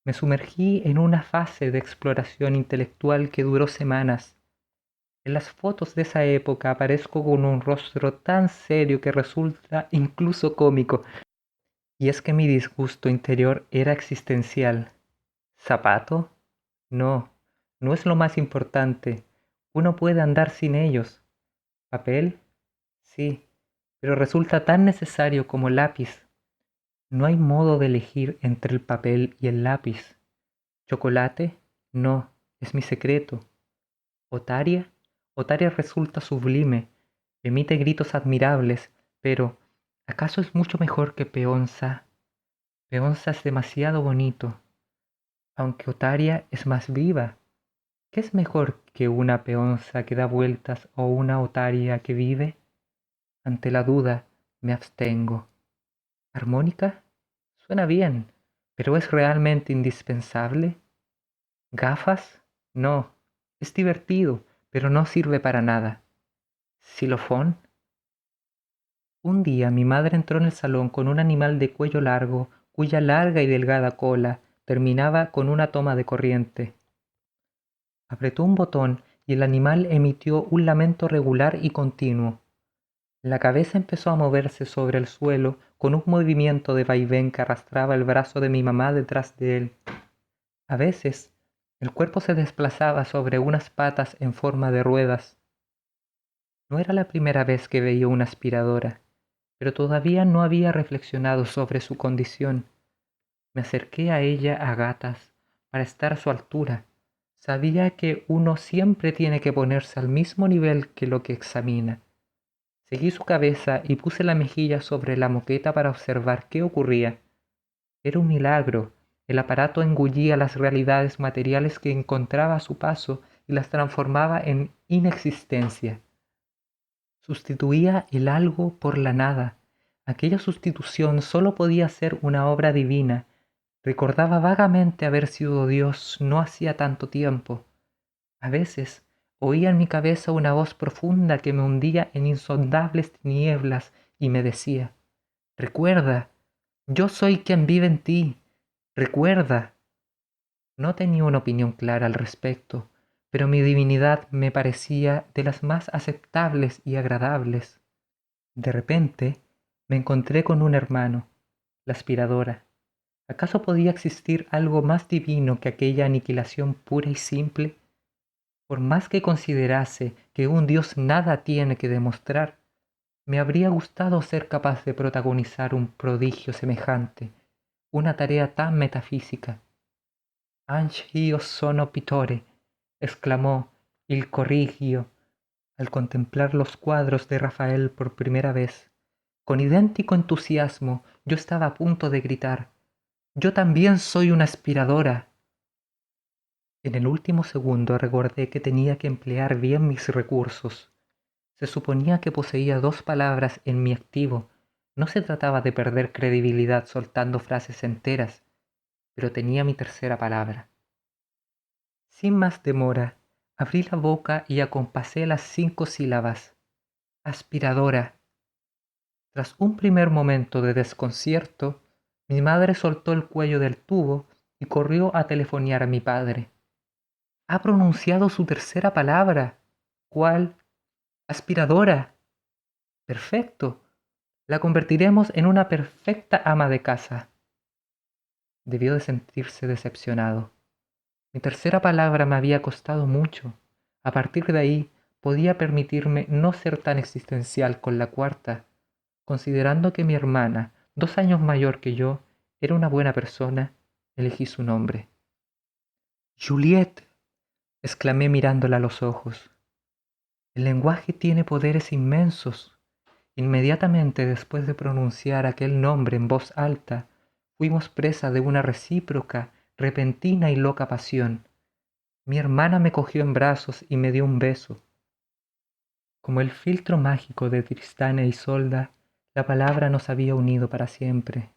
Me sumergí en una fase de exploración intelectual que duró semanas. En las fotos de esa época aparezco con un rostro tan serio que resulta incluso cómico. Y es que mi disgusto interior era existencial. ¿Zapato? No, no es lo más importante. Uno puede andar sin ellos. ¿Papel? Sí, pero resulta tan necesario como lápiz. No hay modo de elegir entre el papel y el lápiz. ¿Chocolate? No, es mi secreto. ¿Otaria? Otaria resulta sublime, emite gritos admirables, pero ¿acaso es mucho mejor que Peonza? Peonza es demasiado bonito, aunque Otaria es más viva. ¿Qué es mejor que una peonza que da vueltas o una otaria que vive? Ante la duda, me abstengo. ¿Armónica? Suena bien, pero ¿es realmente indispensable? ¿Gafas? No. Es divertido, pero no sirve para nada. ¿Xilofón? Un día mi madre entró en el salón con un animal de cuello largo, cuya larga y delgada cola terminaba con una toma de corriente. Apretó un botón y el animal emitió un lamento regular y continuo. La cabeza empezó a moverse sobre el suelo con un movimiento de vaivén que arrastraba el brazo de mi mamá detrás de él. A veces, el cuerpo se desplazaba sobre unas patas en forma de ruedas. No era la primera vez que veía una aspiradora, pero todavía no había reflexionado sobre su condición. Me acerqué a ella a gatas, para estar a su altura. Sabía que uno siempre tiene que ponerse al mismo nivel que lo que examina. Seguí su cabeza y puse la mejilla sobre la moqueta para observar qué ocurría. Era un milagro. El aparato engullía las realidades materiales que encontraba a su paso y las transformaba en inexistencia. Sustituía el algo por la nada. Aquella sustitución solo podía ser una obra divina. Recordaba vagamente haber sido Dios no hacía tanto tiempo. A veces oía en mi cabeza una voz profunda que me hundía en insondables tinieblas y me decía: «Recuerda, yo soy quien vive en ti. Recuerda». No tenía una opinión clara al respecto, pero mi divinidad me parecía de las más aceptables y agradables. De repente me encontré con un hermano, la aspiradora. ¿Acaso podía existir algo más divino que aquella aniquilación pura y simple? Por más que considerase que un Dios nada tiene que demostrar, me habría gustado ser capaz de protagonizar un prodigio semejante, una tarea tan metafísica. «Anch io sono pittore», exclamó il Correggio al contemplar los cuadros de Rafael por primera vez. Con idéntico entusiasmo yo estaba a punto de gritar: «Yo también soy una aspiradora». En el último segundo recordé que tenía que emplear bien mis recursos. Se suponía que poseía 2 palabras en mi activo. No se trataba de perder credibilidad soltando frases enteras, pero tenía mi tercera palabra. Sin más demora, abrí la boca y acompasé las 5 sílabas. Aspiradora. Tras un primer momento de desconcierto, mi madre soltó el cuello del tubo y corrió a telefonear a mi padre. «Ha pronunciado su tercera palabra». «¿Cuál?» «Aspiradora». «Perfecto. La convertiremos en una perfecta ama de casa». Debió de sentirse decepcionado. Mi tercera palabra me había costado mucho. A partir de ahí podía permitirme no ser tan existencial con la cuarta. Considerando que mi hermana, 2 años mayor que yo, era una buena persona, elegí su nombre. «Juliette», exclamé mirándola a los ojos. El lenguaje tiene poderes inmensos. Inmediatamente después de pronunciar aquel nombre en voz alta, fuimos presa de una recíproca, repentina y loca pasión. Mi hermana me cogió en brazos y me dio un beso. Como el filtro mágico de Tristán e Isolda, la palabra nos había unido para siempre.